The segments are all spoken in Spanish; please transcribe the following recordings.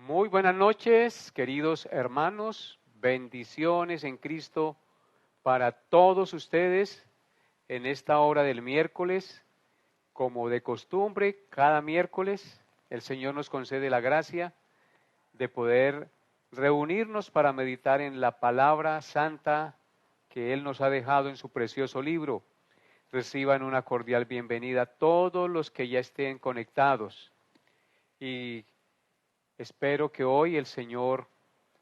Muy buenas noches, queridos hermanos, bendiciones en Cristo para todos ustedes en esta hora del miércoles. Como de costumbre, cada miércoles el Señor nos concede la gracia de poder reunirnos para meditar en la palabra santa que Él nos ha dejado en su precioso libro. Reciban una cordial bienvenida a todos los que ya estén conectados y espero que hoy el Señor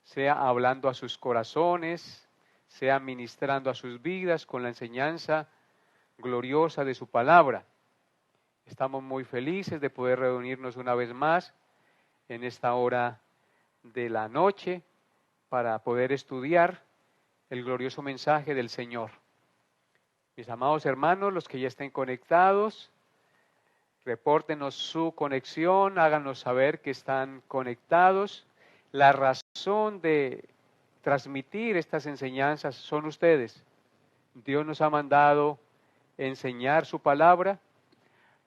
sea hablando a sus corazones, sea ministrando a sus vidas con la enseñanza gloriosa de su palabra. Estamos muy felices de poder reunirnos una vez más en esta hora de la noche para poder estudiar el glorioso mensaje del Señor. Mis amados hermanos, los que ya estén conectados, repórtenos su conexión, háganos saber que están conectados. La razón de transmitir estas enseñanzas son ustedes. Dios nos ha mandado enseñar su palabra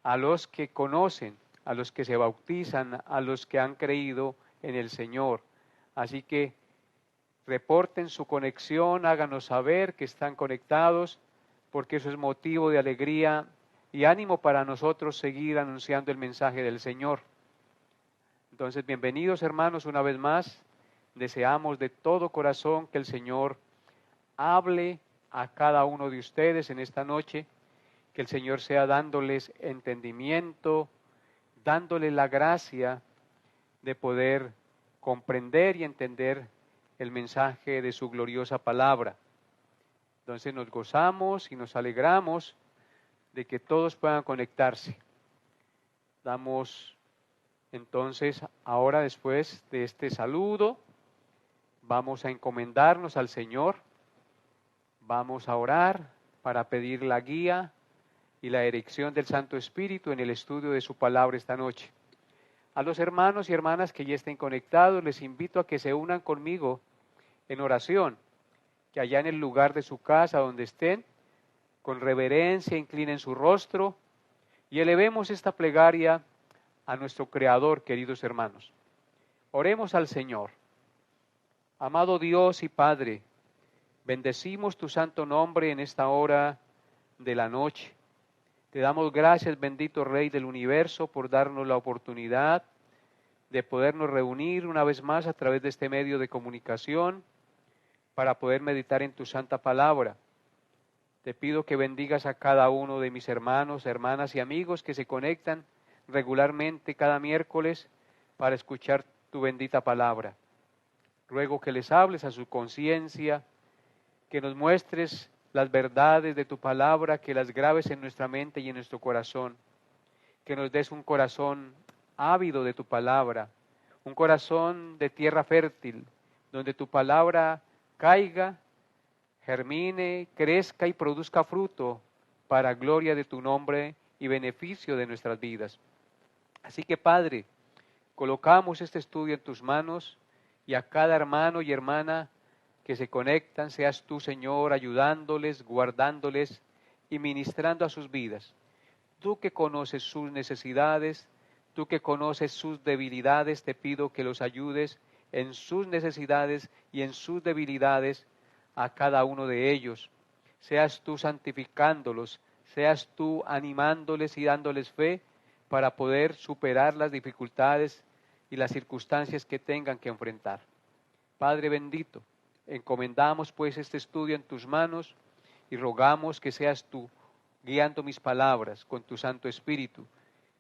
a los que conocen, a los que se bautizan, a los que han creído en el Señor. Así que reporten su conexión, háganos saber que están conectados, porque eso es motivo de alegría y ánimo para nosotros seguir anunciando el mensaje del Señor. Entonces, bienvenidos hermanos una vez más. Deseamos de todo corazón que el Señor hable a cada uno de ustedes en esta noche, que el Señor sea dándoles entendimiento, dándoles la gracia de poder comprender y entender el mensaje de su gloriosa palabra. Entonces nos gozamos y nos alegramos de que todos puedan conectarse. Damos entonces, ahora después de este saludo, vamos a encomendarnos al Señor, vamos a orar para pedir la guía y la dirección del Santo Espíritu en el estudio de su palabra esta noche. A los hermanos y hermanas que ya estén conectados, les invito a que se unan conmigo en oración, que allá en el lugar de su casa donde estén, con reverencia inclinen su rostro y elevemos esta plegaria a nuestro Creador, queridos hermanos. Oremos al Señor. Amado Dios y Padre, bendecimos tu santo nombre en esta hora de la noche. Te damos gracias, bendito Rey del universo, por darnos la oportunidad de podernos reunir una vez más a través de este medio de comunicación para poder meditar en tu santa palabra. Te pido que bendigas a cada uno de mis hermanos, hermanas y amigos que se conectan regularmente cada miércoles para escuchar tu bendita palabra. Ruego que les hables a su conciencia, que nos muestres las verdades de tu palabra, que las grabes en nuestra mente y en nuestro corazón, que nos des un corazón ávido de tu palabra, un corazón de tierra fértil, donde tu palabra caiga, germine, crezca y produzca fruto para gloria de tu nombre y beneficio de nuestras vidas. Así que, Padre, colocamos este estudio en tus manos y a cada hermano y hermana que se conectan, seas tú, Señor, ayudándoles, guardándoles y ministrando a sus vidas. Tú que conoces sus necesidades, tú que conoces sus debilidades, te pido que los ayudes en sus necesidades y en sus debilidades a cada uno de ellos. Seas tú santificándolos, seas tú animándoles y dándoles fe para poder superar las dificultades y las circunstancias que tengan que enfrentar. Padre bendito, encomendamos pues este estudio en tus manos y rogamos que seas tú guiando mis palabras con tu Santo Espíritu,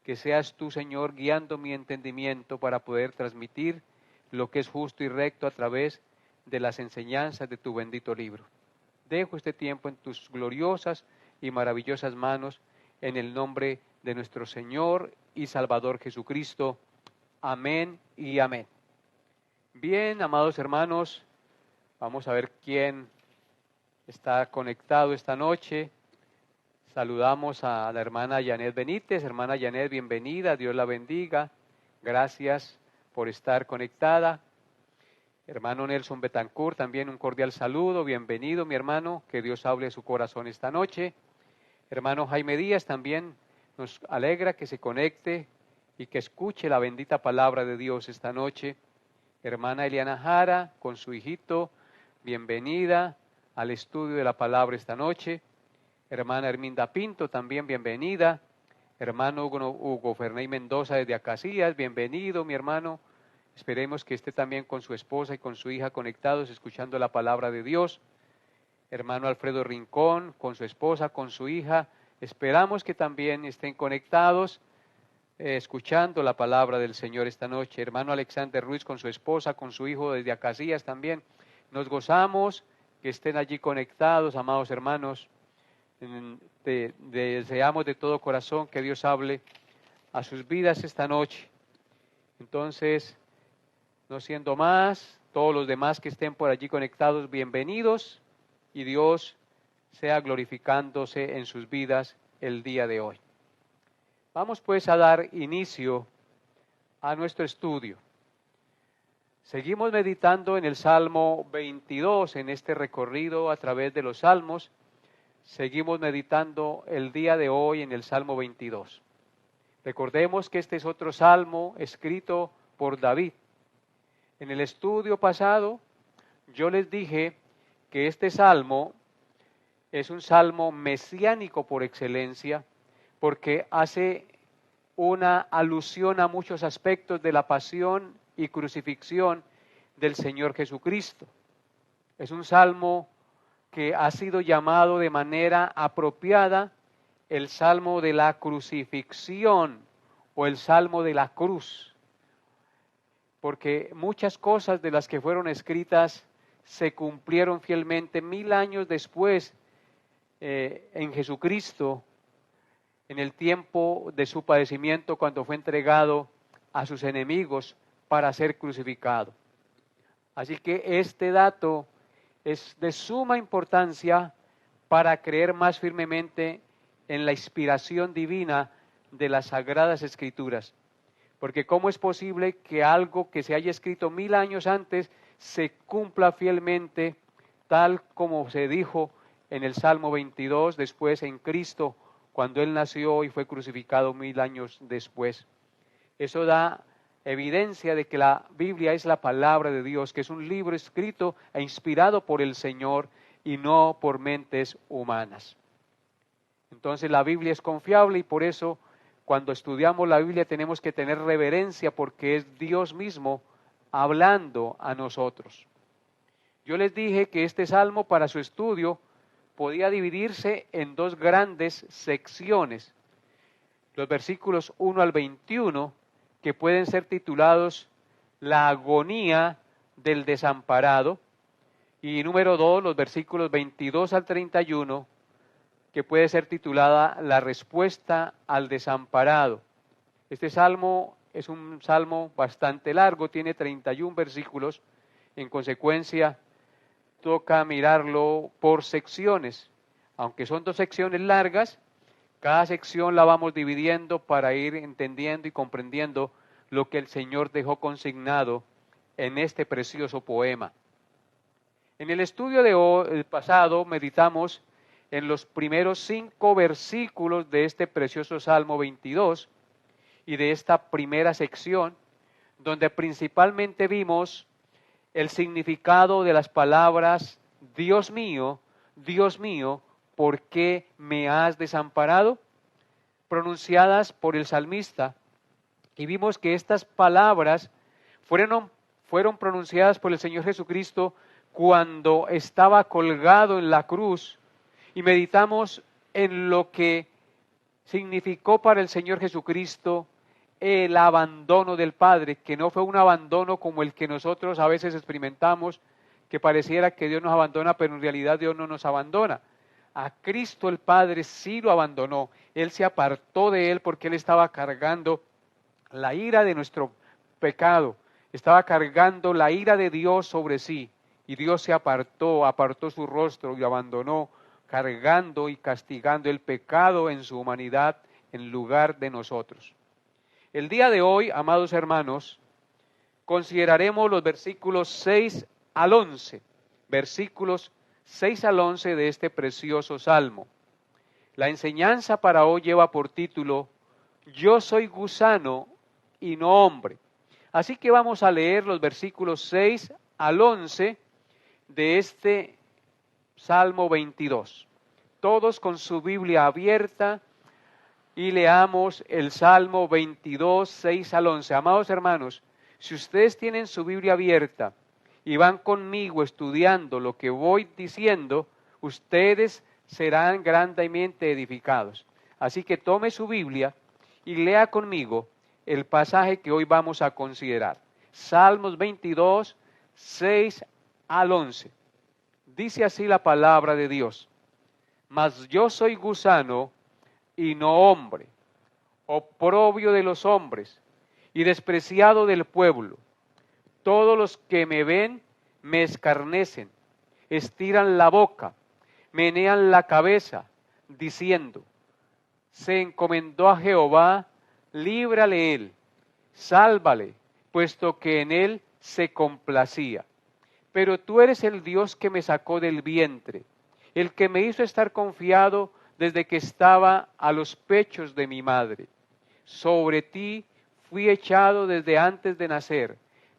que seas tú, Señor, guiando mi entendimiento para poder transmitir lo que es justo y recto a través de las enseñanzas de tu bendito libro. Dejo este tiempo en tus gloriosas y maravillosas manos, en el nombre de nuestro Señor y Salvador Jesucristo. Amén y amén. Bien, amados hermanos, vamos a ver quién está conectado esta noche. Saludamos a la hermana Janet Benítez. Hermana Janet, bienvenida, Dios la bendiga. Gracias por estar conectada. Hermano Nelson Betancourt, también un cordial saludo, bienvenido mi hermano, que Dios hable a su corazón esta noche. Hermano Jaime Díaz, también nos alegra que se conecte y que escuche la bendita palabra de Dios esta noche. Hermana Eliana Jara, con su hijito, bienvenida al estudio de la palabra esta noche. Hermana Herminda Pinto, también bienvenida. Hermano Hugo Ferney Mendoza desde Acacias, bienvenido mi hermano. Esperemos que esté también con su esposa y con su hija conectados, escuchando la palabra de Dios. Hermano Alfredo Rincón, con su esposa, con su hija. Esperamos que también estén conectados, escuchando la palabra del Señor esta noche. Hermano Alexander Ruiz, con su esposa, con su hijo desde Acacias también. Nos gozamos que estén allí conectados, amados hermanos. Deseamos de todo corazón que Dios hable a sus vidas esta noche. Entonces, no siendo más, todos los demás que estén por allí conectados, bienvenidos, y Dios sea glorificándose en sus vidas el día de hoy. Vamos pues a dar inicio a nuestro estudio. Seguimos meditando en el Salmo 22, en este recorrido a través de los Salmos. Seguimos meditando el día de hoy en el Salmo 22. Recordemos que este es otro salmo escrito por David. En el estudio pasado yo les dije que este salmo es un salmo mesiánico por excelencia, porque hace una alusión a muchos aspectos de la pasión y crucifixión del Señor Jesucristo. Es un salmo que ha sido llamado de manera apropiada el Salmo de la Crucifixión o el Salmo de la Cruz, porque muchas cosas de las que fueron escritas se cumplieron fielmente 1000 años después en Jesucristo, en el tiempo de su padecimiento, cuando fue entregado a sus enemigos para ser crucificado. Así que este dato es de suma importancia para creer más firmemente en la inspiración divina de las Sagradas Escrituras. Porque ¿cómo es posible que algo que se haya escrito 1000 años antes se cumpla fielmente tal como se dijo en el Salmo 22, después en Cristo, cuando Él nació y fue crucificado 1000 años después? Eso da evidencia de que la Biblia es la palabra de Dios, que es un libro escrito e inspirado por el Señor y no por mentes humanas. Entonces la Biblia es confiable y por eso cuando estudiamos la Biblia tenemos que tener reverencia, porque es Dios mismo hablando a nosotros. Yo les dije que este salmo para su estudio podía dividirse en dos grandes secciones. Los versículos 1 al 21, que pueden ser titulados La agonía del desamparado, y número 2, los versículos 22 al 31, que puede ser titulada La respuesta al desamparado. Este salmo es un salmo bastante largo, tiene 31 versículos, en consecuencia toca mirarlo por secciones. Aunque son dos secciones largas, cada sección la vamos dividiendo para ir entendiendo y comprendiendo lo que el Señor dejó consignado en este precioso poema. En el estudio del pasado meditamos en los primeros 5 versículos de este precioso Salmo 22 y de esta primera sección, donde principalmente vimos el significado de las palabras Dios mío, ¿por qué me has desamparado?, pronunciadas por el salmista, y vimos que estas palabras fueron pronunciadas por el Señor Jesucristo cuando estaba colgado en la cruz, y meditamos en lo que significó para el Señor Jesucristo el abandono del Padre, que no fue un abandono como el que nosotros a veces experimentamos, que pareciera que Dios nos abandona, pero en realidad Dios no nos abandona. A Cristo el Padre sí lo abandonó. Él se apartó de Él porque Él estaba cargando la ira de nuestro pecado, estaba cargando la ira de Dios sobre sí, y Dios se apartó su rostro y abandonó, cargando y castigando el pecado en su humanidad en lugar de nosotros. El día de hoy, amados hermanos, consideraremos los versículos 6 al 11, versículos 6 al 11 de este precioso salmo. La enseñanza para hoy lleva por título, Yo soy gusano y no hombre. Así que vamos a leer los versículos 6 al 11 de este Salmo 22. Todos con su Biblia abierta y leamos el Salmo 22, 6 al 11. Amados hermanos, si ustedes tienen su Biblia abierta y van conmigo estudiando lo que voy diciendo, ustedes serán grandemente edificados. Así que tome su Biblia y lea conmigo el pasaje que hoy vamos a considerar. Salmos 22, 6 al 11. Dice así la palabra de Dios: Mas yo soy gusano y no hombre, oprobio de los hombres y despreciado del pueblo. Todos los que me ven me escarnecen, estiran la boca, menean la cabeza, diciendo: se encomendó a Jehová, líbrale él, sálvale, puesto que en él se complacía. Pero tú eres el Dios que me sacó del vientre, el que me hizo estar confiado desde que estaba a los pechos de mi madre. Sobre ti fui echado desde antes de nacer,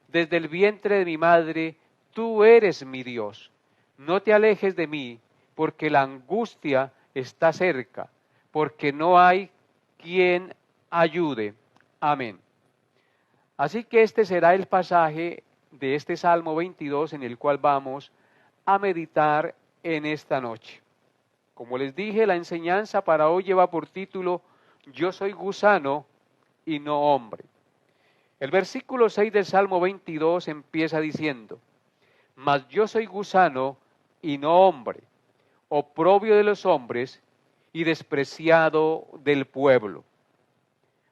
desde el vientre de mi madre, tú eres mi Dios. No te alejes de mí, porque la angustia está cerca, porque no hay quien ayude. Amén. Así que este será el pasaje de este Salmo 22 en el cual vamos a meditar en esta noche. Como les dije, la enseñanza para hoy lleva por título: Yo soy gusano y no hombre. El versículo 6 del Salmo 22 empieza diciendo: Mas yo soy gusano y no hombre, oprobio de los hombres y despreciado del pueblo.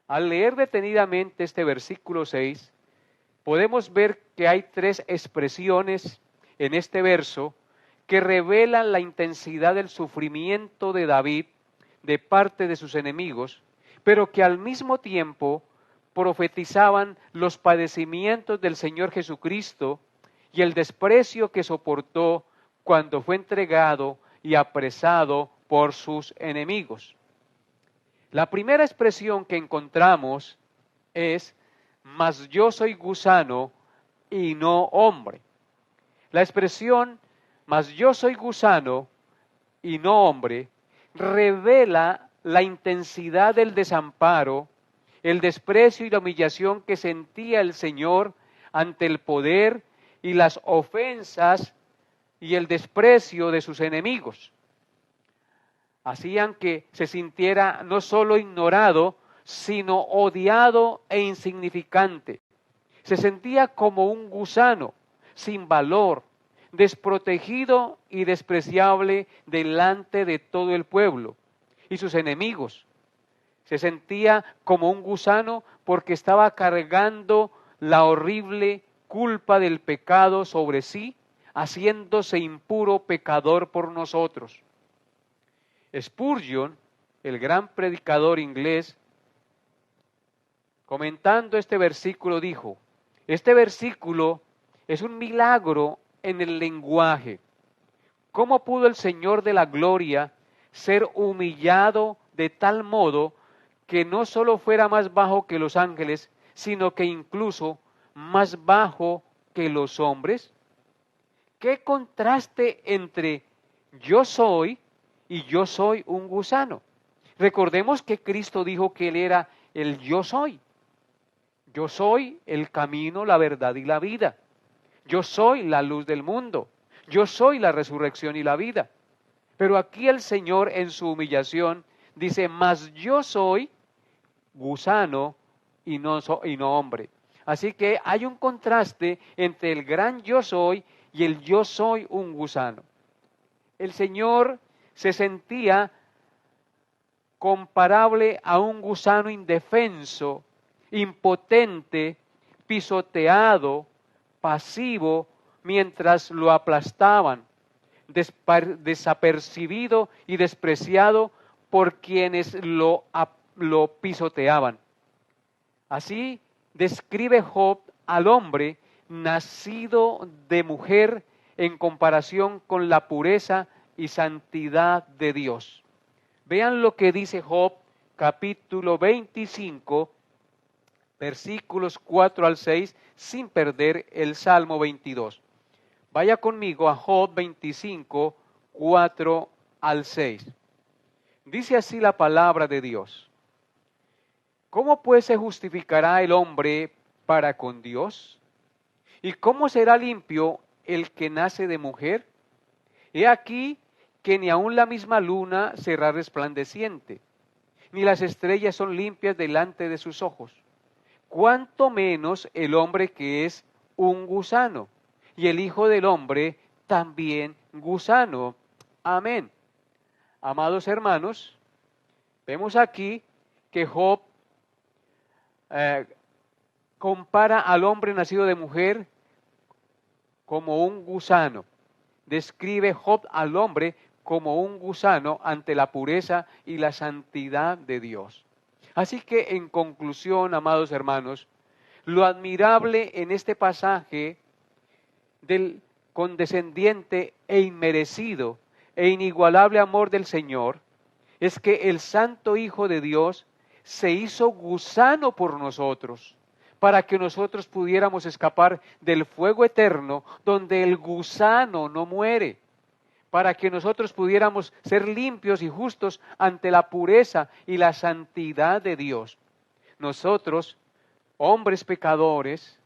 Al leer detenidamente este versículo 6, podemos ver que hay tres expresiones en este verso que revelan la intensidad del sufrimiento de David de parte de sus enemigos, pero que al mismo tiempo profetizaban los padecimientos del Señor Jesucristo y el desprecio que soportó cuando fue entregado y apresado por sus enemigos. La primera expresión que encontramos es: mas yo soy gusano y no hombre. La expresión mas yo soy gusano y no hombre revela la intensidad del desamparo, el desprecio y la humillación que sentía el Señor ante el poder y las ofensas y el desprecio de sus enemigos. Hacían que se sintiera no solo ignorado, sino odiado e insignificante. Se sentía como un gusano, sin valor, desprotegido y despreciable delante de todo el pueblo y sus enemigos. Se sentía como un gusano porque estaba cargando la horrible culpa del pecado sobre sí, haciéndose impuro pecador por nosotros. Spurgeon, el gran predicador inglés, comentando este versículo dijo: este versículo es un milagro en el lenguaje. ¿Cómo pudo el Señor de la gloria ser humillado de tal modo que no solo fuera más bajo que los ángeles, sino que incluso más bajo que los hombres? ¿Qué contraste entre yo soy y yo soy un gusano? Recordemos que Cristo dijo que Él era el yo soy. Yo soy el camino, la verdad y la vida. Yo soy la luz del mundo. Yo soy la resurrección y la vida. Pero aquí el Señor en su humillación dice: mas yo soy gusano y no hombre. Así que hay un contraste entre el gran yo soy y el yo soy un gusano. El Señor se sentía comparable a un gusano indefenso, impotente, pisoteado, pasivo, mientras lo aplastaban, desapercibido y despreciado por quienes lo pisoteaban. Así describe Job al hombre nacido de mujer en comparación con la pureza y santidad de Dios. Vean lo que dice Job, capítulo 25, versículos 4 al 6, sin perder el Salmo 22. Vaya conmigo a Job 25, 4 al 6. Dice así la palabra de Dios. ¿Cómo pues se justificará el hombre para con Dios? ¿Y cómo será limpio el que nace de mujer? He aquí que ni aun la misma luna será resplandeciente, ni las estrellas son limpias delante de sus ojos. Cuánto menos el hombre que es un gusano, y el Hijo del Hombre también gusano. Amén. Amados hermanos, vemos aquí que Job compara al hombre nacido de mujer como un gusano. Describe Job al hombre como un gusano ante la pureza y la santidad de Dios. Así que en conclusión, amados hermanos, lo admirable en este pasaje del condescendiente e inmerecido e inigualable amor del Señor es que el Santo Hijo de Dios se hizo gusano por nosotros, para que nosotros pudiéramos escapar del fuego eterno donde el gusano no muere, para que nosotros pudiéramos ser limpios y justos ante la pureza y la santidad de Dios. Nosotros, hombres pecadores,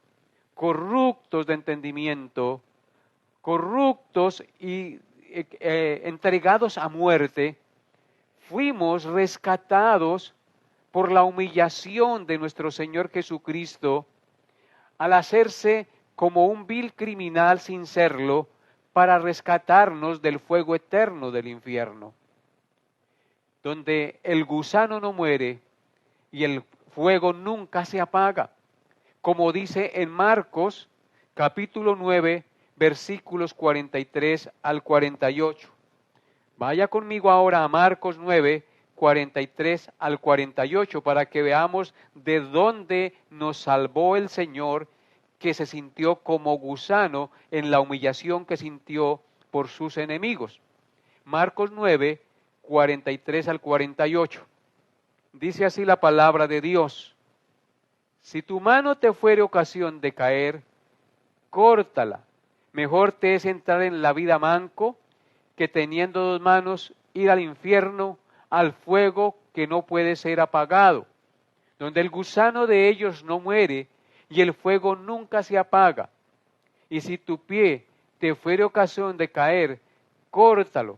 corruptos de entendimiento, corruptos y entregados a muerte, fuimos rescatados por la humillación de nuestro Señor Jesucristo al hacerse como un vil criminal sin serlo para rescatarnos del fuego eterno del infierno, donde el gusano no muere y el fuego nunca se apaga, como dice en Marcos capítulo 9, versículos 43 al 48. Vaya conmigo ahora a Marcos 9, 43 al 48 para que veamos de dónde nos salvó el Señor, que se sintió como gusano en la humillación que sintió por sus enemigos. Marcos 9, 43 al 48. Dice así la palabra de Dios. Si tu mano te fuere ocasión de caer, córtala. Mejor te es entrar en la vida manco que teniendo dos manos ir al infierno, al fuego que no puede ser apagado, donde el gusano de ellos no muere y el fuego nunca se apaga. Y si tu pie te fuere ocasión de caer, córtalo.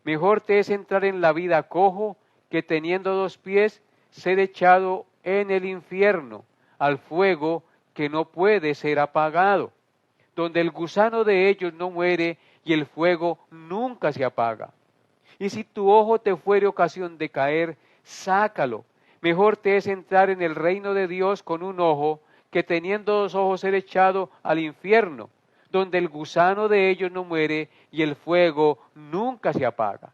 Mejor te es entrar en la vida cojo que teniendo dos pies ser echado en el infierno, al fuego que no puede ser apagado, donde el gusano de ellos no muere y el fuego nunca se apaga. Y si tu ojo te fuere ocasión de caer, sácalo. Mejor te es entrar en el reino de Dios con un ojo, que teniendo dos ojos ser echado al infierno, donde el gusano de ellos no muere y el fuego nunca se apaga.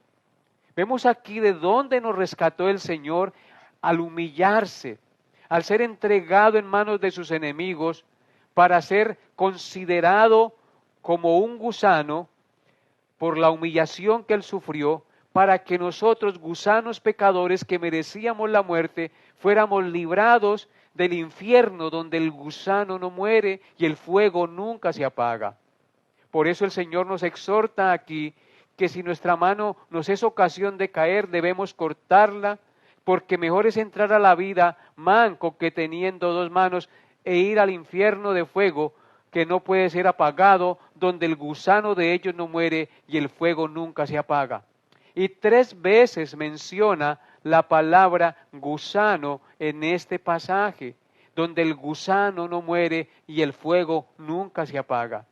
Vemos aquí de dónde nos rescató el Señor al humillarse, al ser entregado en manos de sus enemigos, para ser considerado como un gusano por la humillación que él sufrió, para que nosotros, gusanos pecadores que merecíamos la muerte, fuéramos librados del infierno donde el gusano no muere y el fuego nunca se apaga. Por eso el Señor nos exhorta aquí que si nuestra mano nos es ocasión de caer, debemos cortarla, porque mejor es entrar a la vida manco que teniendo dos manos e ir al infierno de fuego que no puede ser apagado, donde el gusano de ellos no muere y el fuego nunca se apaga. Y 3 veces menciona la palabra gusano en este pasaje, donde el gusano no muere y el fuego nunca se apaga.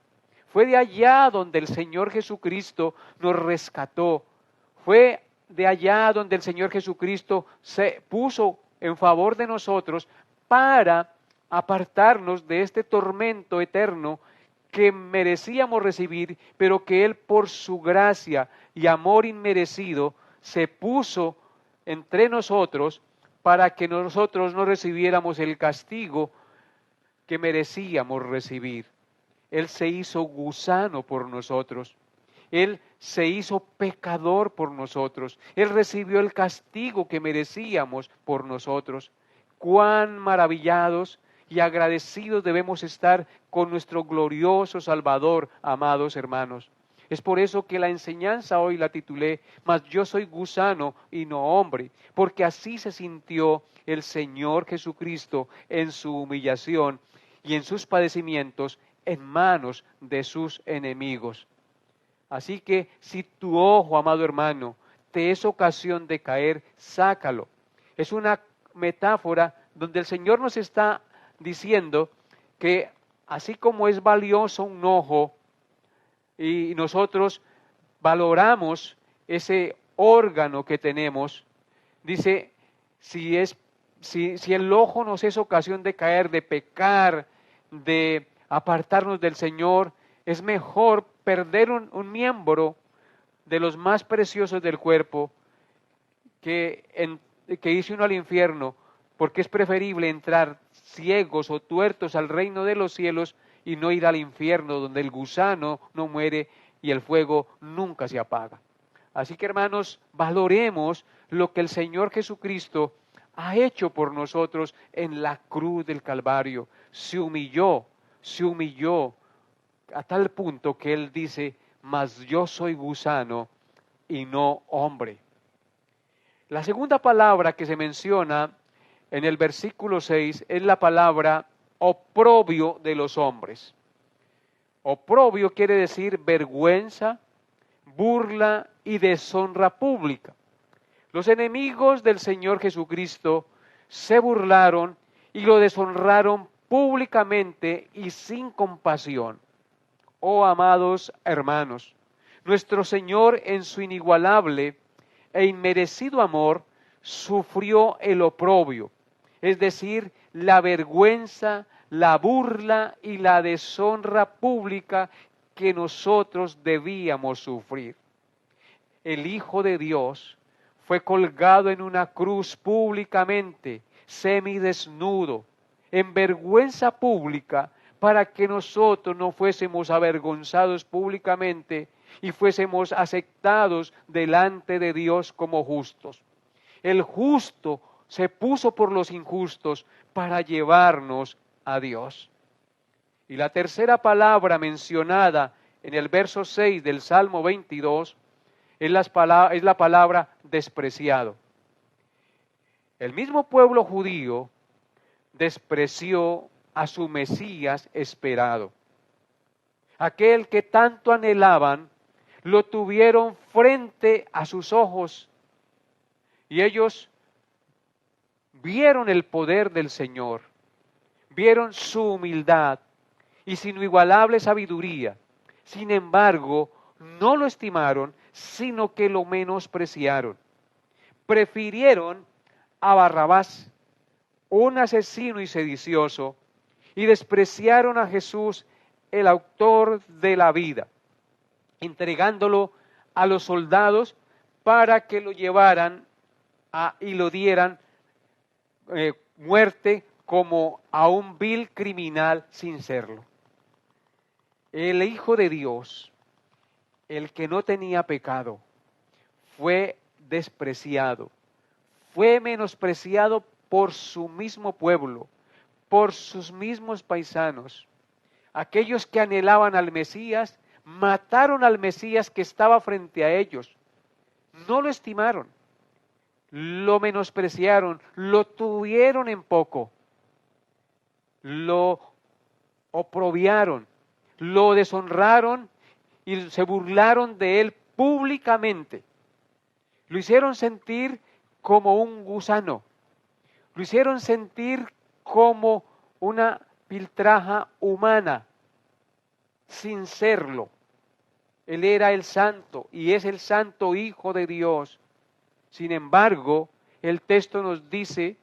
Fue de allá donde el Señor Jesucristo nos rescató. Fue de allá donde el Señor Jesucristo se puso en favor de nosotros para apartarnos de este tormento eterno que merecíamos recibir, pero que Él por su gracia y amor inmerecido se puso entre nosotros para que nosotros no recibiéramos el castigo que merecíamos recibir. Él se hizo gusano por nosotros. Él se hizo pecador por nosotros. Él recibió el castigo que merecíamos por nosotros. Cuán maravillados y agradecidos debemos estar con nuestro glorioso Salvador, amados hermanos. Es por eso que la enseñanza hoy la titulé, Mas yo soy gusano y no hombre, porque así se sintió el Señor Jesucristo en su humillación y en sus padecimientos en manos de sus enemigos. Así que si tu ojo, amado hermano, te es ocasión de caer, sácalo. Es una metáfora donde el Señor nos está diciendo que así como es valioso un ojo y nosotros valoramos ese órgano que tenemos, dice, si el ojo nos es ocasión de caer, de pecar, de apartarnos del Señor, es mejor perder un miembro de los más preciosos del cuerpo que irse uno al infierno, porque es preferible entrar ciegos o tuertos al reino de los cielos y no ir al infierno, donde el gusano no muere y el fuego nunca se apaga. Así que, hermanos, valoremos lo que el Señor Jesucristo ha hecho por nosotros en la cruz del Calvario. Se humilló a tal punto que Él dice, mas yo soy gusano y no hombre. La segunda palabra que se menciona en el versículo 6 es la palabra oprobio de los hombres. Oprobio quiere decir vergüenza, burla y deshonra pública. Los enemigos del Señor Jesucristo se burlaron y lo deshonraron públicamente y sin compasión. Oh amados hermanos, nuestro Señor en su inigualable e inmerecido amor sufrió el oprobio, es decir, la vergüenza, la burla y la deshonra pública que nosotros debíamos sufrir. El Hijo de Dios fue colgado en una cruz públicamente, semidesnudo, en vergüenza pública, para que nosotros no fuésemos avergonzados públicamente y fuésemos aceptados delante de Dios como justos. El justo se puso por los injustos para llevarnos a Dios. Y la tercera palabra mencionada en el verso 6 del Salmo 22 es la palabra despreciado. El mismo pueblo judío despreció a su Mesías esperado. Aquel que tanto anhelaban, lo tuvieron frente a sus ojos y ellos vieron el poder del Señor, vieron su humildad y su inigualable sabiduría. Sin embargo, no lo estimaron, sino que lo menospreciaron. Prefirieron a Barrabás, un asesino y sedicioso, y despreciaron a Jesús, el autor de la vida, entregándolo a los soldados para que lo llevaran y lo dieran muerte como a un vil criminal sin serlo. El Hijo de Dios, el que no tenía pecado, fue despreciado, fue menospreciado por su mismo pueblo, por sus mismos paisanos. Aquellos que anhelaban al Mesías, mataron al Mesías que estaba frente a ellos. No lo estimaron, lo menospreciaron, lo tuvieron en poco, lo oprobiaron, lo deshonraron y se burlaron de él públicamente. Lo hicieron sentir como un gusano, lo hicieron sentir como una piltraja humana, sin serlo. Él era el santo y es el santo Hijo de Dios. Sin embargo, el texto nos dice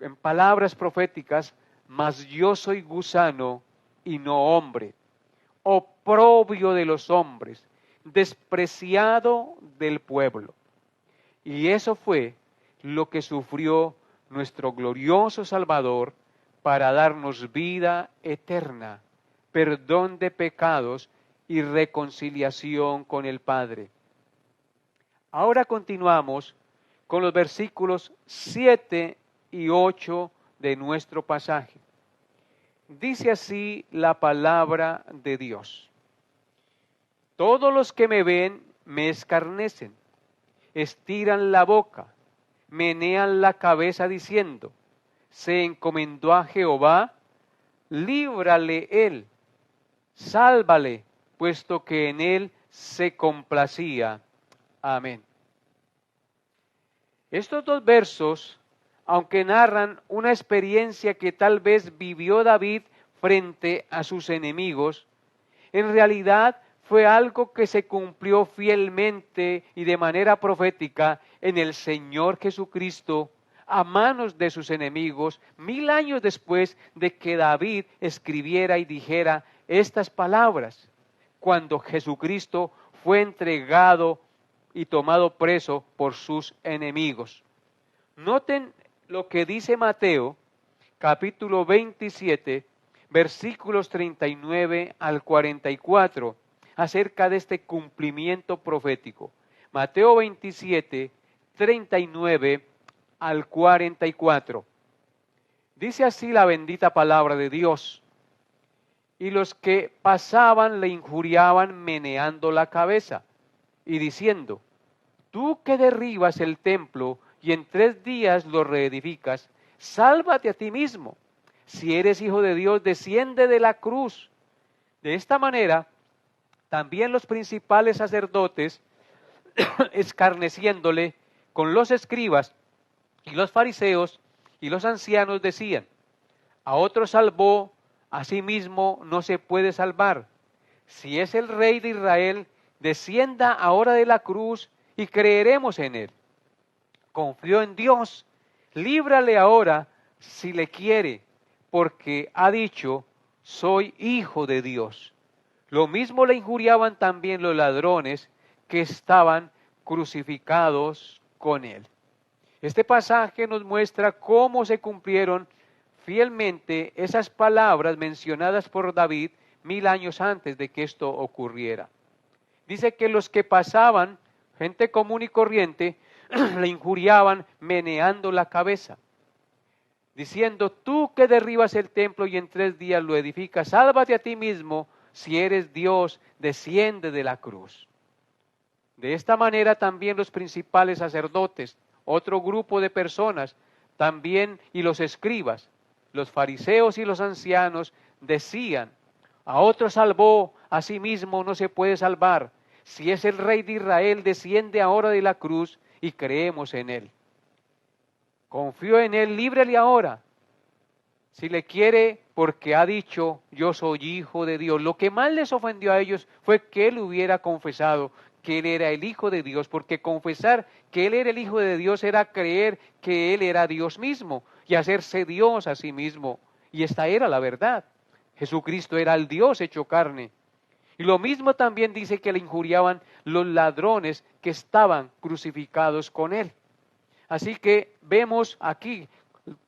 en palabras proféticas, mas yo soy gusano y no hombre, oprobio de los hombres, despreciado del pueblo. Y eso fue lo que sufrió nuestro glorioso Salvador para darnos vida eterna, perdón de pecados y reconciliación con el Padre. Ahora continuamos con los versículos 7 y 8 de nuestro pasaje. Dice así la palabra de Dios. Todos los que me ven me escarnecen, estiran la boca, menean la cabeza diciendo, se encomendó a Jehová, líbrale él, sálvale, puesto que en él se complacía. Amén. Estos dos versos, aunque narran una experiencia que tal vez vivió David frente a sus enemigos, en realidad fue algo que se cumplió fielmente y de manera profética en el Señor Jesucristo a manos de sus enemigos 1000 años después de que David escribiera y dijera estas palabras, cuando Jesucristo fue entregado y tomado preso por sus enemigos. Noten lo que dice Mateo, capítulo 27, versículos 39 al 44, acerca de este cumplimiento profético. Mateo 27, 39 al 44. Dice así la bendita palabra de Dios. Y los que pasaban le injuriaban meneando la cabeza y diciendo, tú que derribas el templo y en 3 días lo reedificas, sálvate a ti mismo. Si eres hijo de Dios, desciende de la cruz. De esta manera, también los principales sacerdotes, escarneciéndole con los escribas y los fariseos y los ancianos, decían, a otro salvó, a sí mismo no se puede salvar. Si es el Rey de Israel, descienda ahora de la cruz y creeremos en él. Confió en Dios, líbrale ahora si le quiere, porque ha dicho, soy hijo de Dios. Lo mismo le injuriaban también los ladrones que estaban crucificados con él. Este pasaje nos muestra cómo se cumplieron fielmente esas palabras mencionadas por David 1000 años antes de que esto ocurriera. Dice que los que pasaban, gente común y corriente, le injuriaban meneando la cabeza, diciendo, tú que derribas el templo y en 3 días lo edificas, sálvate a ti mismo, si eres Dios, desciende de la cruz. De esta manera también los principales sacerdotes, otro grupo de personas, también y los escribas, los fariseos y los ancianos decían, a otro salvó, a sí mismo no se puede salvar. Si es el Rey de Israel, desciende ahora de la cruz y creemos en él. Confío en él, líbrele ahora. Si le quiere, porque ha dicho, yo soy hijo de Dios. Lo que más les ofendió a ellos fue que él hubiera confesado que él era el Hijo de Dios, porque confesar que él era el Hijo de Dios era creer que él era Dios mismo y hacerse Dios a sí mismo. Y esta era la verdad. Jesucristo era el Dios hecho carne. Y lo mismo también dice que le injuriaban los ladrones que estaban crucificados con él. Así que vemos aquí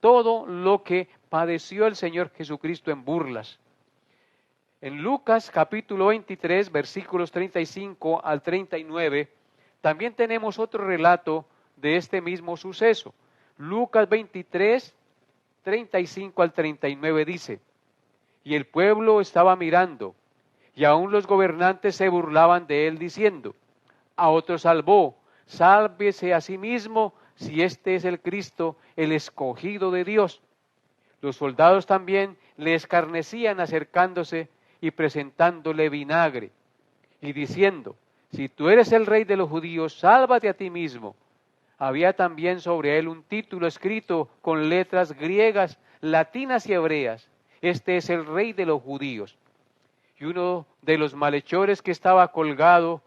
todo lo que padeció el Señor Jesucristo en burlas. En Lucas capítulo 23, versículos 35 al 39, también tenemos otro relato de este mismo suceso. Lucas 23, 35 al 39 dice, y el pueblo estaba mirando, y aún los gobernantes se burlaban de él diciendo, a otro salvó, sálvese a sí mismo, si este es el Cristo, el escogido de Dios. Los soldados también le escarnecían acercándose y presentándole vinagre, y diciendo, si tú eres el Rey de los judíos, sálvate a ti mismo. Había también sobre él un título escrito con letras griegas, latinas y hebreas, este es el Rey de los judíos. Y uno de los malhechores que estaba colgado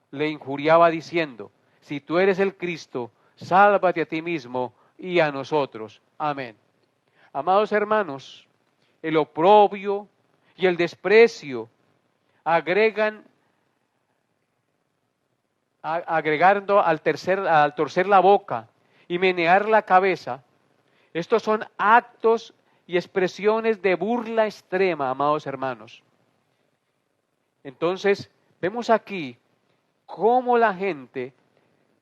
le injuriaba diciendo, si tú eres el Cristo, sálvate a ti mismo y a nosotros. Amén. Amados hermanos, el oprobio y el desprecio agregando al torcer la boca y menear la cabeza, estos son actos y expresiones de burla extrema, amados hermanos. Entonces, vemos aquí cómo la gente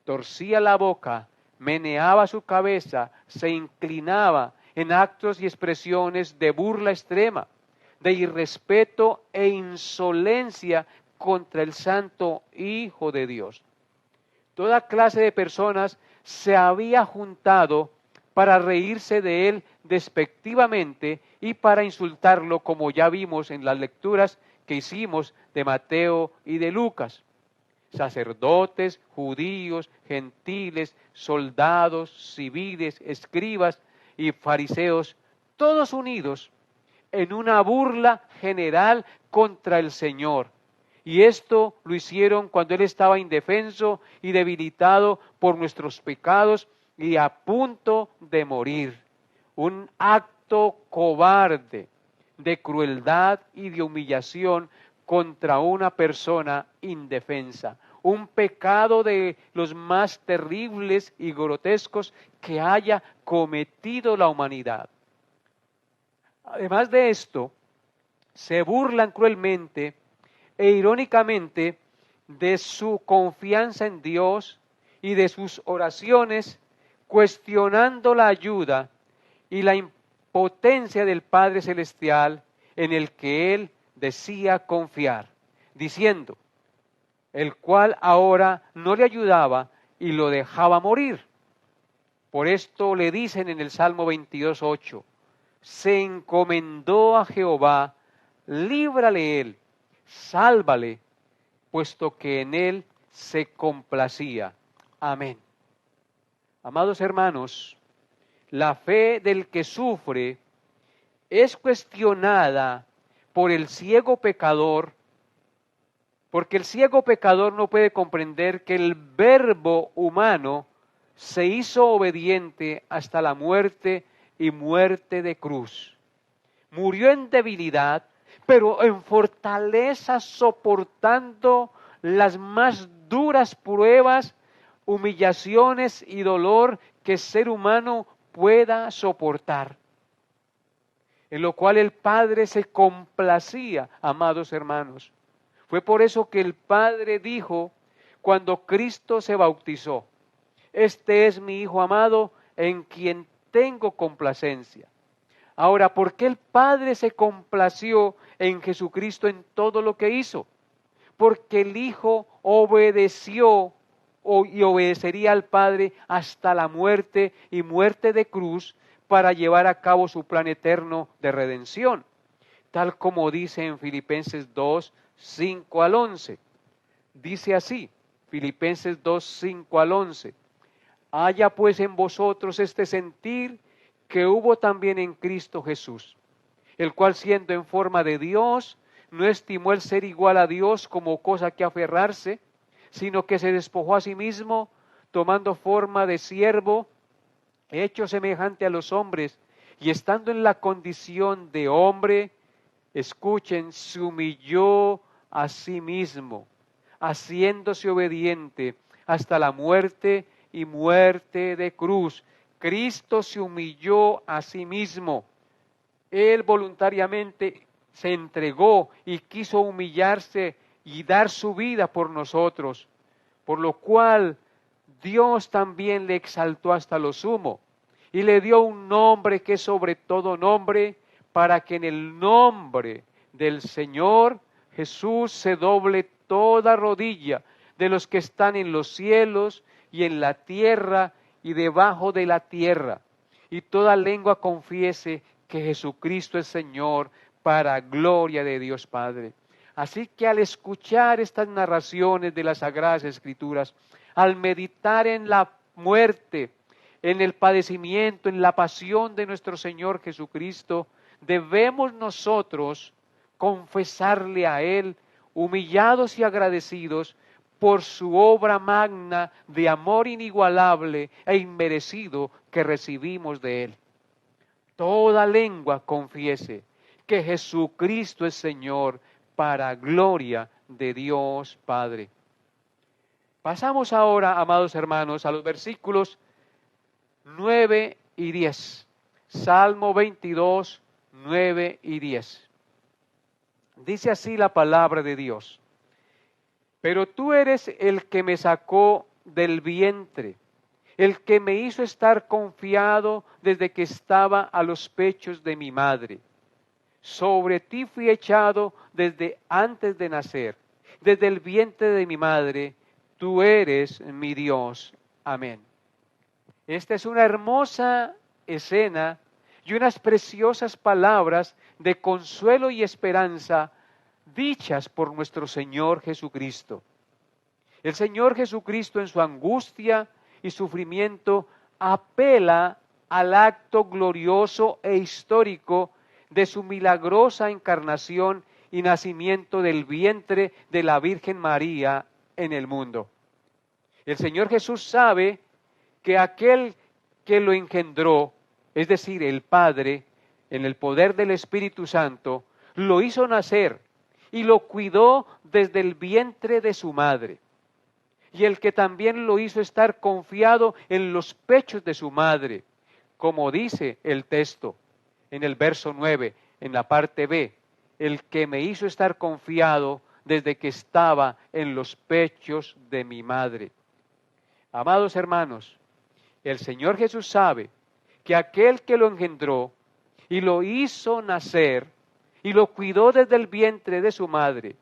torcía la boca, meneaba su cabeza, se inclinaba en actos y expresiones de burla extrema, de irrespeto e insolencia contra el santo Hijo de Dios. Toda clase de personas se había juntado para reírse de él despectivamente y para insultarlo, como ya vimos en las lecturas que hicimos de Mateo y de Lucas. Sacerdotes, judíos, gentiles, soldados, civiles, escribas y fariseos, todos unidos en una burla general contra el Señor. Y esto lo hicieron cuando Él estaba indefenso y debilitado por nuestros pecados y a punto de morir. Un acto cobarde de crueldad y de humillación contra una persona indefensa. Un pecado de los más terribles y grotescos que haya cometido la humanidad. Además de esto, se burlan cruelmente e irónicamente de su confianza en Dios y de sus oraciones, cuestionando la ayuda y la impotencia del Padre Celestial en el que él decía confiar, diciendo, el cual ahora no le ayudaba y lo dejaba morir. Por esto le dicen en el Salmo 22:8, se encomendó a Jehová, líbrale él, sálvale, puesto que en él se complacía. Amén. Amados hermanos, la fe del que sufre es cuestionada por el ciego pecador, porque el ciego pecador no puede comprender que el Verbo humano se hizo obediente hasta la muerte y muerte de cruz. Murió en debilidad, pero en fortaleza, soportando las más duras pruebas, humillaciones y dolor que el ser humano pueda soportar. En lo cual el Padre se complacía, amados hermanos. Fue por eso que el Padre dijo cuando Cristo se bautizó, este es mi Hijo amado en quien tengo complacencia. Ahora, ¿por qué el Padre se complació en Jesucristo en todo lo que hizo? Porque el Hijo obedeció y obedecería al Padre hasta la muerte y muerte de cruz para llevar a cabo su plan eterno de redención, tal como dice en Filipenses 2, 5 al 11. Dice así, Filipenses 2, 5 al 11. Haya pues en vosotros este sentir que hubo también en Cristo Jesús, el cual siendo en forma de Dios, no estimó el ser igual a Dios como cosa que aferrarse, sino que se despojó a sí mismo, tomando forma de siervo, hecho semejante a los hombres, y estando en la condición de hombre, escuchen, se humilló a sí mismo, haciéndose obediente hasta la muerte y muerte de cruz. Cristo se humilló a sí mismo. Él voluntariamente se entregó y quiso humillarse y dar su vida por nosotros, por lo cual Dios también le exaltó hasta lo sumo y le dio un nombre que es sobre todo nombre, para que en el nombre del Señor Jesús se doble toda rodilla de los que están en los cielos y en la tierra y debajo de la tierra, y toda lengua confiese que Jesucristo es Señor, para gloria de Dios Padre. Así que al escuchar estas narraciones de las Sagradas Escrituras, al meditar en la muerte, en el padecimiento, en la pasión de nuestro Señor Jesucristo, debemos nosotros confesarle a Él, humillados y agradecidos por su obra magna de amor inigualable e inmerecido que recibimos de Él. Toda lengua confiese que Jesucristo es Señor, para gloria de Dios Padre. Pasamos ahora, amados hermanos, a los versículos 9 y 10. Salmo 22, 9 y 10. Dice así la palabra de Dios. Pero tú eres el que me sacó del vientre, el que me hizo estar confiado desde que estaba a los pechos de mi madre. Sobre ti fui echado desde antes de nacer, desde el vientre de mi madre, tú eres mi Dios. Amén. Esta es una hermosa escena y unas preciosas palabras de consuelo y esperanza dichas por nuestro Señor Jesucristo. El Señor Jesucristo en su angustia y sufrimiento apela al acto glorioso e histórico de su milagrosa encarnación y nacimiento del vientre de la Virgen María en el mundo. El Señor Jesús sabe que aquel que lo engendró, es decir, el Padre, en el poder del Espíritu Santo, lo hizo nacer y lo cuidó desde el vientre de su madre. Y el que también lo hizo estar confiado en los pechos de su madre, como dice el texto en el verso 9, en la parte B, el que me hizo estar confiado desde que estaba en los pechos de mi madre. Amados hermanos, el Señor Jesús sabe que aquel que lo engendró y lo hizo nacer y lo cuidó desde el vientre de su madre,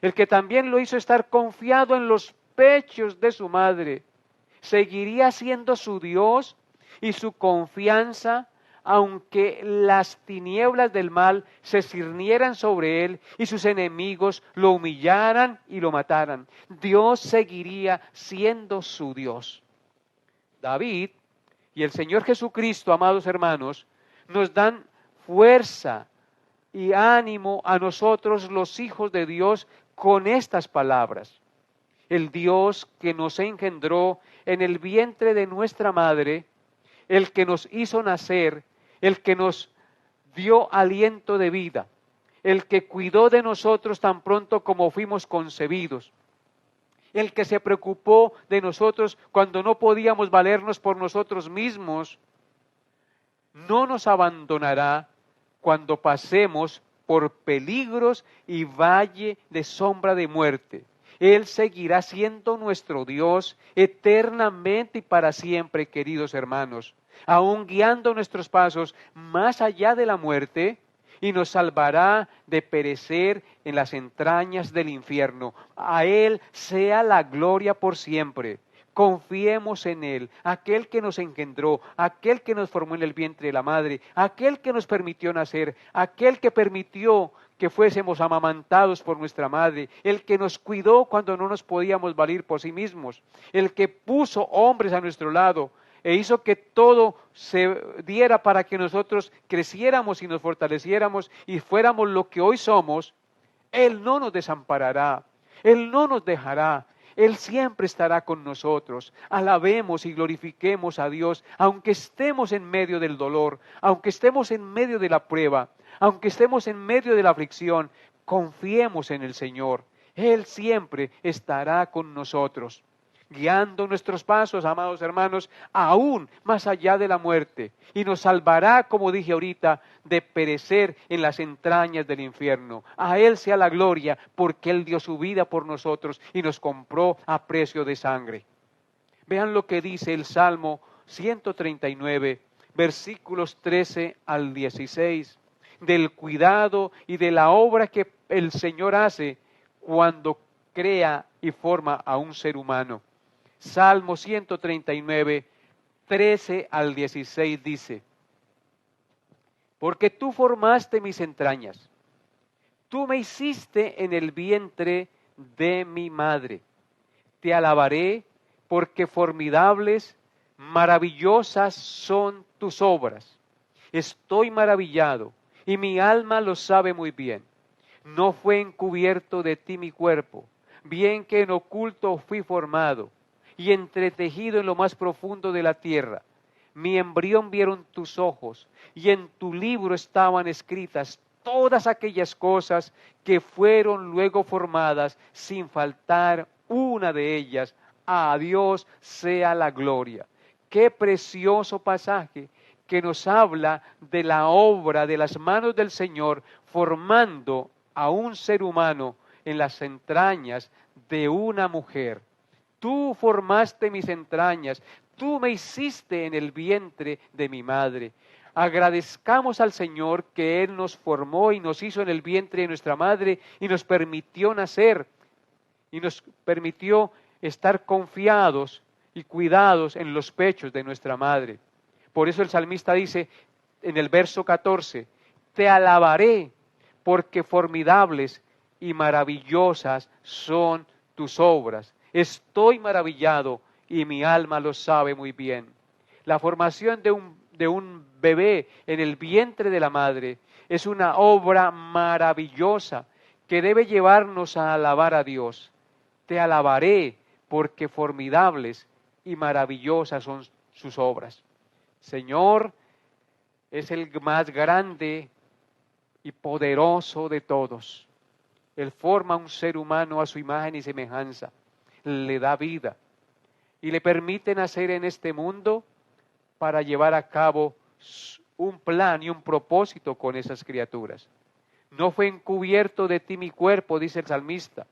el que también lo hizo estar confiado en los pechos de su madre, seguiría siendo su Dios y su confianza, aunque las tinieblas del mal se cernieran sobre él y sus enemigos lo humillaran y lo mataran. Dios seguiría siendo su Dios. David y el Señor Jesucristo, amados hermanos, nos dan fuerza y ánimo a nosotros los hijos de Dios con estas palabras. El Dios que nos engendró en el vientre de nuestra madre, el que nos hizo nacer, el que nos dio aliento de vida, el que cuidó de nosotros tan pronto como fuimos concebidos, el que se preocupó de nosotros cuando no podíamos valernos por nosotros mismos, no nos abandonará cuando pasemos por peligros y valle de sombra de muerte. Él seguirá siendo nuestro Dios eternamente y para siempre, queridos hermanos, aún guiando nuestros pasos más allá de la muerte, y nos salvará de perecer en las entrañas del infierno. A Él sea la gloria por siempre. Confiemos en Él, aquel que nos engendró, aquel que nos formó en el vientre de la madre, aquel que nos permitió nacer, aquel que permitió que fuésemos amamantados por nuestra madre, el que nos cuidó cuando no nos podíamos valer por sí mismos, el que puso hombres a nuestro lado e hizo que todo se diera para que nosotros creciéramos y nos fortaleciéramos y fuéramos lo que hoy somos. Él no nos desamparará, Él no nos dejará, Él siempre estará con nosotros. Alabemos y glorifiquemos a Dios, aunque estemos en medio del dolor, aunque estemos en medio de la prueba, aunque estemos en medio de la aflicción, confiemos en el Señor. Él siempre estará con nosotros, guiando nuestros pasos, amados hermanos, aún más allá de la muerte, y nos salvará, como dije ahorita, de perecer en las entrañas del infierno. A Él sea la gloria, porque Él dio su vida por nosotros y nos compró a precio de sangre. Vean lo que dice el Salmo 139, versículos 13 al 16, del cuidado y de la obra que el Señor hace cuando crea y forma a un ser humano. Salmo 139, 13 al 16 dice: porque tú formaste mis entrañas, tú me hiciste en el vientre de mi madre. Te alabaré porque formidables, maravillosas son tus obras. Estoy maravillado y mi alma lo sabe muy bien. No fue encubierto de ti mi cuerpo, bien que en oculto fui formado y entretejido en lo más profundo de la tierra. Mi embrión vieron tus ojos, y en tu libro estaban escritas todas aquellas cosas que fueron luego formadas, sin faltar una de ellas. A Dios sea la gloria. Qué precioso pasaje que nos habla de la obra de las manos del Señor, formando a un ser humano en las entrañas de una mujer. Tú formaste mis entrañas, tú me hiciste en el vientre de mi madre. Agradezcamos al Señor que Él nos formó y nos hizo en el vientre de nuestra madre y nos permitió nacer y nos permitió estar confiados y cuidados en los pechos de nuestra madre. Por eso el salmista dice en el verso 14, te alabaré porque formidables y maravillosas son tus obras. Estoy maravillado y mi alma lo sabe muy bien. La formación de un bebé en el vientre de la madre es una obra maravillosa que debe llevarnos a alabar a Dios. Te alabaré porque formidables y maravillosas son sus obras. Señor, es el más grande y poderoso de todos. Él forma un ser humano a su imagen y semejanza, le da vida y le permite nacer en este mundo para llevar a cabo un plan y un propósito con esas criaturas. No fue encubierto de ti mi cuerpo, dice el salmista,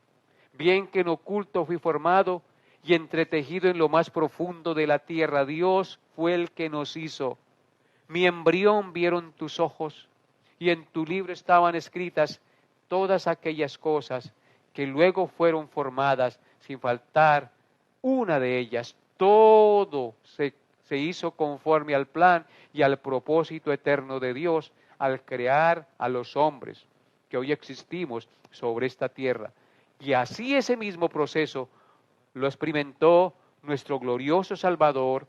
bien que en oculto fui formado y entretejido en lo más profundo de la tierra. Dios fue el que nos hizo. Mi embrión vieron tus ojos y en tu libro estaban escritas todas aquellas cosas que luego fueron formadas sin faltar una de ellas. Todo se hizo conforme al plan y al propósito eterno de Dios al crear a los hombres que hoy existimos sobre esta tierra. Y así ese mismo proceso lo experimentó nuestro glorioso Salvador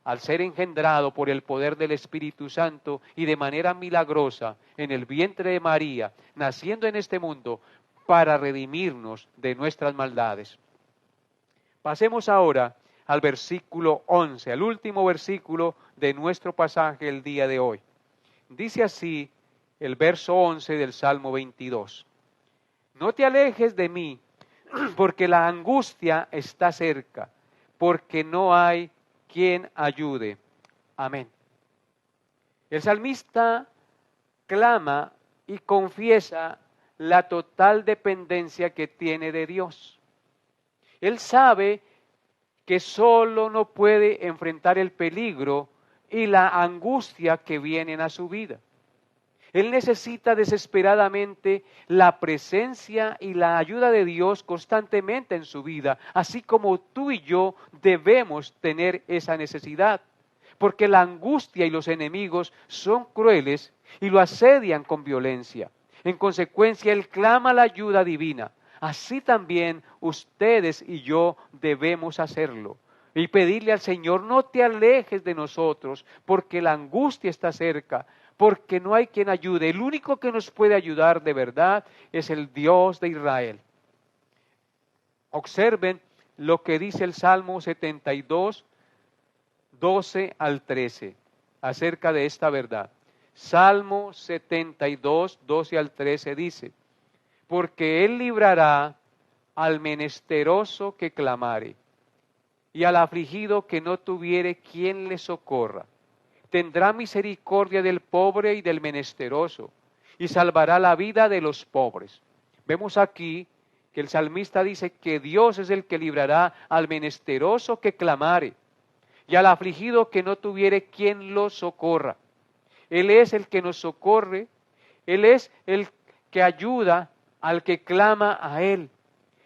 al ser engendrado por el poder del Espíritu Santo y de manera milagrosa en el vientre de María, naciendo en este mundo para redimirnos de nuestras maldades. Pasemos ahora al versículo 11, al último versículo de nuestro pasaje el día de hoy. Dice así el verso 11 del Salmo 22. No te alejes de mí, porque la angustia está cerca, porque no hay quien ayude. Amén. El salmista clama y confiesa la total dependencia que tiene de Dios. Él sabe que solo no puede enfrentar el peligro y la angustia que vienen a su vida. Él necesita desesperadamente la presencia y la ayuda de Dios constantemente en su vida, así como tú y yo debemos tener esa necesidad, porque la angustia y los enemigos son crueles y lo asedian con violencia. En consecuencia, Él clama la ayuda divina. Así también ustedes y yo debemos hacerlo. Y pedirle al Señor, no te alejes de nosotros, porque la angustia está cerca, porque no hay quien ayude. El único que nos puede ayudar de verdad es el Dios de Israel. Observen lo que dice el Salmo 72, 12 al 13, acerca de esta verdad. Salmo 72, 12 al 13 dice, porque Él librará al menesteroso que clamare, y al afligido que no tuviere quien le socorra. Tendrá misericordia del pobre y del menesteroso, y salvará la vida de los pobres. Vemos aquí que el salmista dice que Dios es el que librará al menesteroso que clamare, y al afligido que no tuviere quien lo socorra. Él es el que nos socorre, Él es el que ayuda al que clama a Él.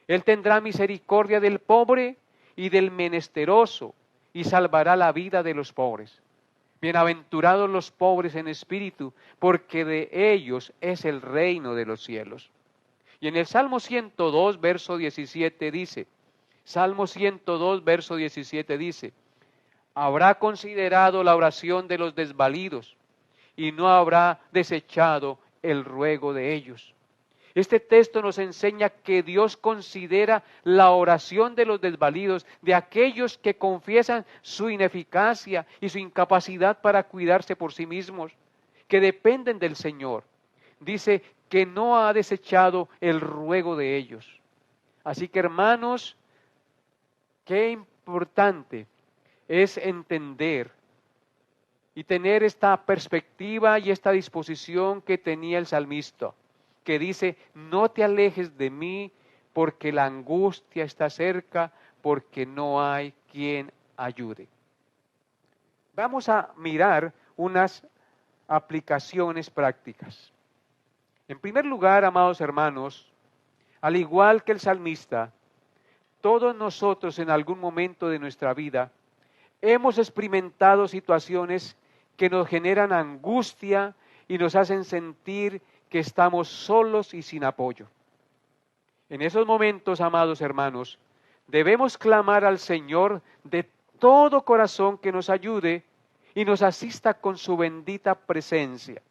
Él tendrá misericordia del pobre y del menesteroso, y salvará la vida de los pobres. Bienaventurados los pobres en espíritu, porque de ellos es el reino de los cielos. Y en el Salmo 102, verso 17 dice, Salmo 102, verso 17 dice, habrá considerado la oración de los desvalidos y no habrá desechado el ruego de ellos. Este texto nos enseña que Dios considera la oración de los desvalidos, de aquellos que confiesan su ineficacia y su incapacidad para cuidarse por sí mismos, que dependen del Señor. Dice que no ha desechado el ruego de ellos. Así que, hermanos, qué importante es entender y tener esta perspectiva y esta disposición que tenía el salmista, que dice, no te alejes de mí porque la angustia está cerca, porque no hay quien ayude. Vamos a mirar unas aplicaciones prácticas. En primer lugar, amados hermanos, al igual que el salmista, todos nosotros en algún momento de nuestra vida hemos experimentado situaciones que nos generan angustia y nos hacen sentir que estamos solos y sin apoyo. En esos momentos, amados hermanos, debemos clamar al Señor de todo corazón que nos ayude y nos asista con su bendita presencia,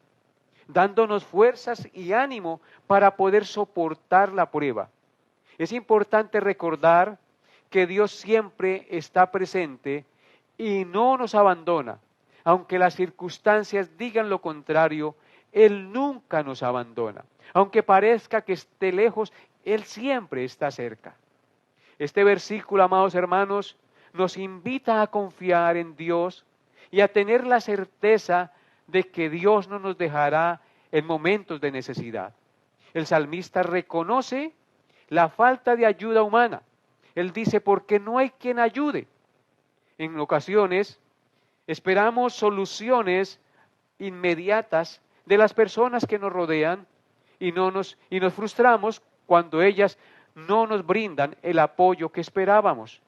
dándonos fuerzas y ánimo para poder soportar la prueba. Es importante recordar que Dios siempre está presente y no nos abandona. Aunque las circunstancias digan lo contrario, Él nunca nos abandona. Aunque parezca que esté lejos, Él siempre está cerca. Este versículo, amados hermanos, nos invita a confiar en Dios y a tener la certeza de que Dios no nos dejará en momentos de necesidad. El salmista reconoce la falta de ayuda humana. Él dice, porque no hay quien ayude. En ocasiones esperamos soluciones inmediatas de las personas que nos rodean y nos frustramos cuando ellas no nos brindan el apoyo que esperábamos.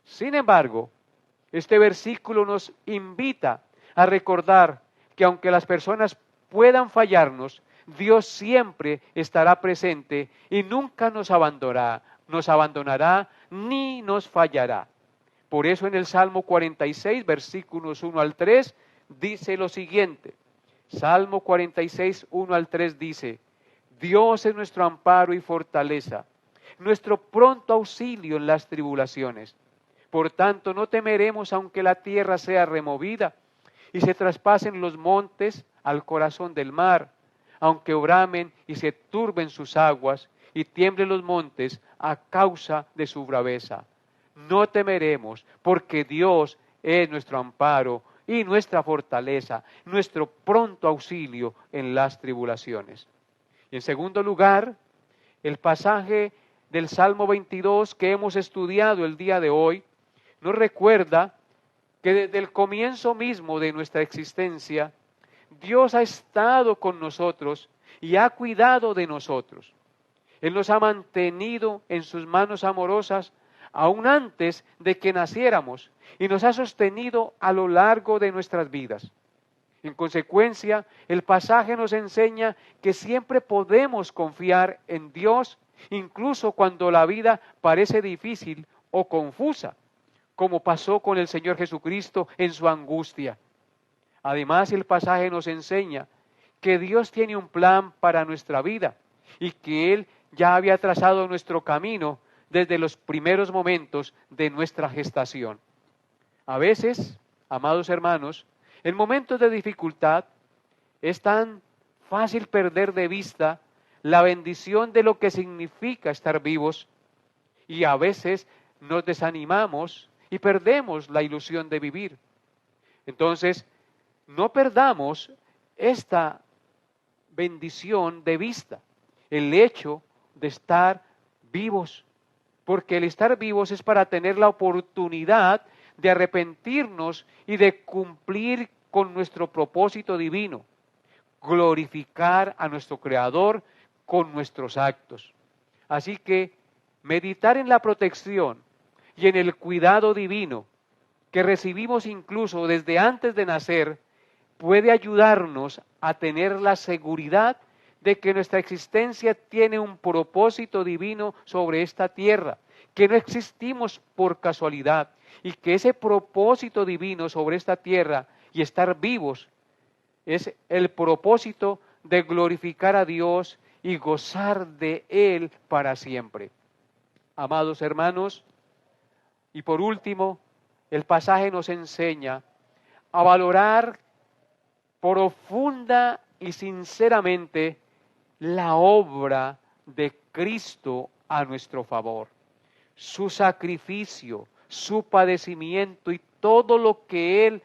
Sin embargo, este versículo nos invita a recordar que aunque las personas puedan fallarnos, Dios siempre estará presente y nunca nos abandonará ni nos fallará. Por eso en el Salmo 46, versículos 1 al 3, dice lo siguiente. Salmo 46, 1 al 3 dice, Dios es nuestro amparo y fortaleza, nuestro pronto auxilio en las tribulaciones. Por tanto, no temeremos aunque la tierra sea removida y se traspasen los montes al corazón del mar, aunque bramen y se turben sus aguas y tiemblen los montes a causa de su braveza. No temeremos, porque Dios es nuestro amparo y nuestra fortaleza, nuestro pronto auxilio en las tribulaciones. Y en segundo lugar, el pasaje del Salmo 22 que hemos estudiado el día de hoy, nos recuerda que desde el comienzo mismo de nuestra existencia, Dios ha estado con nosotros y ha cuidado de nosotros. Él nos ha mantenido en sus manos amorosas aún antes de que naciéramos y nos ha sostenido a lo largo de nuestras vidas. En consecuencia, el pasaje nos enseña que siempre podemos confiar en Dios, incluso cuando la vida parece difícil o confusa, como pasó con el Señor Jesucristo en su angustia. Además, el pasaje nos enseña que Dios tiene un plan para nuestra vida y que Él ya había trazado nuestro camino desde los primeros momentos de nuestra gestación. A veces, amados hermanos, en momentos de dificultad es tan fácil perder de vista la bendición de lo que significa estar vivos y a veces nos desanimamos y perdemos la ilusión de vivir. Entonces, no perdamos esta bendición de vista, el hecho de estar vivos, porque el estar vivos es para tener la oportunidad de arrepentirnos y de cumplir con nuestro propósito divino, glorificar a nuestro Creador con nuestros actos. Así que meditar en la protección y en el cuidado divino que recibimos incluso desde antes de nacer puede ayudarnos a tener la seguridad de que nuestra existencia tiene un propósito divino sobre esta tierra, que no existimos por casualidad y que ese propósito divino sobre esta tierra y estar vivos es el propósito de glorificar a Dios y gozar de Él para siempre. Amados hermanos, y por último, el pasaje nos enseña a valorar profunda y sinceramente la obra de Cristo a nuestro favor, su sacrificio, su padecimiento y todo lo que Él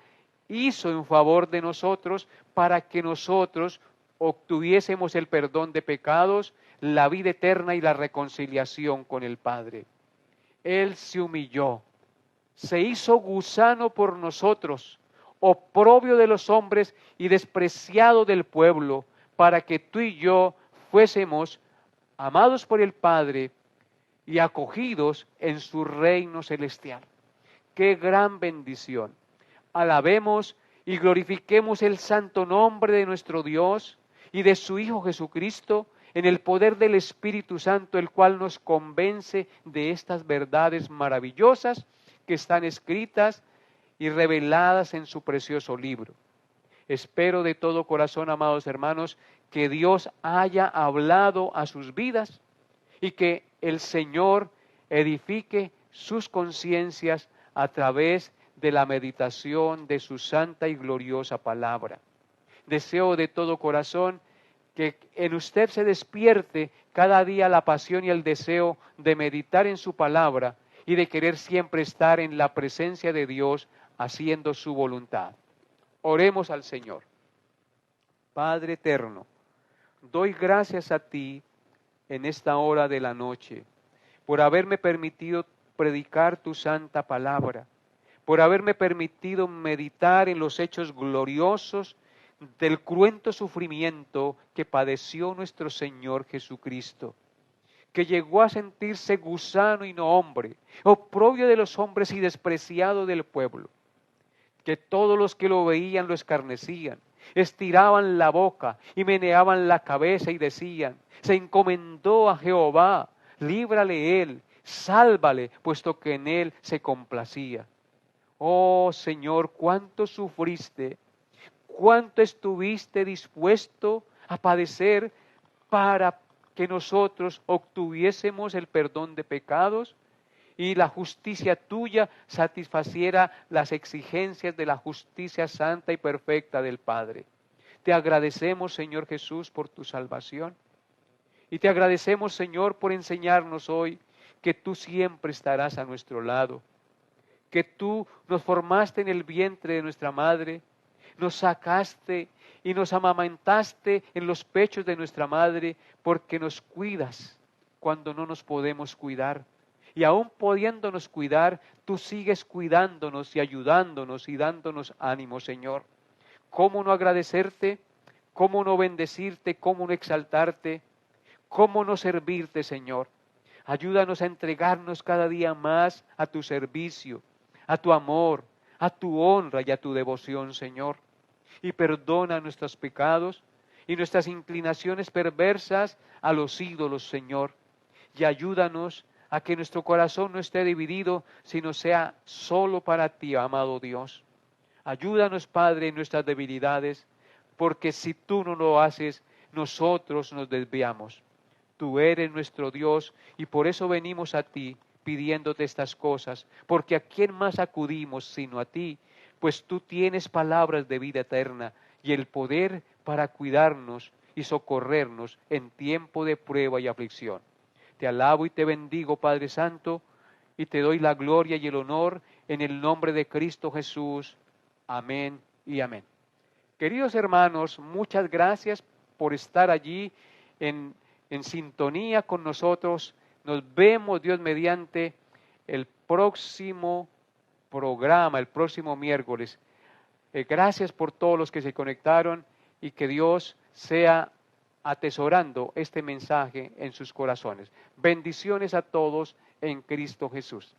hizo en favor de nosotros para que nosotros obtuviésemos el perdón de pecados, la vida eterna y la reconciliación con el Padre. Él se humilló, se hizo gusano por nosotros, oprobio de los hombres y despreciado del pueblo, para que tú y yo fuésemos amados por el Padre y acogidos en su reino celestial. ¡Qué gran bendición! Alabemos y glorifiquemos el santo nombre de nuestro Dios y de su Hijo Jesucristo en el poder del Espíritu Santo, el cual nos convence de estas verdades maravillosas que están escritas y reveladas en su precioso libro. Espero de todo corazón, amados hermanos, que Dios haya hablado a sus vidas y que el Señor edifique sus conciencias a través de la meditación de su santa y gloriosa palabra. Deseo de todo corazón que en usted se despierte cada día la pasión y el deseo de meditar en su palabra y de querer siempre estar en la presencia de Dios haciendo su voluntad. Oremos al Señor. Padre eterno, doy gracias a ti en esta hora de la noche por haberme permitido predicar tu santa palabra, por haberme permitido meditar en los hechos gloriosos del cruento sufrimiento que padeció nuestro Señor Jesucristo, que llegó a sentirse gusano y no hombre, oprobio de los hombres y despreciado del pueblo, que todos los que lo veían lo escarnecían, estiraban la boca y meneaban la cabeza y decían: se encomendó a Jehová, líbrale él, sálvale, puesto que en él se complacía. Oh Señor, cuánto sufriste, cuánto estuviste dispuesto a padecer para que nosotros obtuviésemos el perdón de pecados y la justicia tuya satisfaciera las exigencias de la justicia santa y perfecta del Padre. Te agradecemos, Señor Jesús, por tu salvación. Y te agradecemos, Señor, por enseñarnos hoy que tú siempre estarás a nuestro lado, que tú nos formaste en el vientre de nuestra madre, nos sacaste y nos amamantaste en los pechos de nuestra madre, porque nos cuidas cuando no nos podemos cuidar. Y aún pudiéndonos cuidar, tú sigues cuidándonos y ayudándonos y dándonos ánimo, Señor. ¿Cómo no agradecerte? ¿Cómo no bendecirte? ¿Cómo no exaltarte? ¿Cómo no servirte, Señor? Ayúdanos a entregarnos cada día más a tu servicio, a tu amor, a tu honra y a tu devoción, Señor. Y perdona nuestros pecados y nuestras inclinaciones perversas a los ídolos, Señor. Y ayúdanos a que nuestro corazón no esté dividido, sino sea solo para ti, amado Dios. Ayúdanos, Padre, en nuestras debilidades, porque si tú no lo haces, nosotros nos desviamos. Tú eres nuestro Dios y por eso venimos a ti pidiéndote estas cosas, porque ¿a quién más acudimos sino a ti? Pues tú tienes palabras de vida eterna y el poder para cuidarnos y socorrernos en tiempo de prueba y aflicción. Te alabo y te bendigo, Padre Santo, y te doy la gloria y el honor en el nombre de Cristo Jesús. Amén y amén. Queridos hermanos, muchas gracias por estar allí en sintonía con nosotros. Nos vemos, Dios mediante, el próximo programa, el próximo miércoles. Gracias por todos los que se conectaron y que Dios sea atesorando este mensaje en sus corazones. Bendiciones a todos en Cristo Jesús.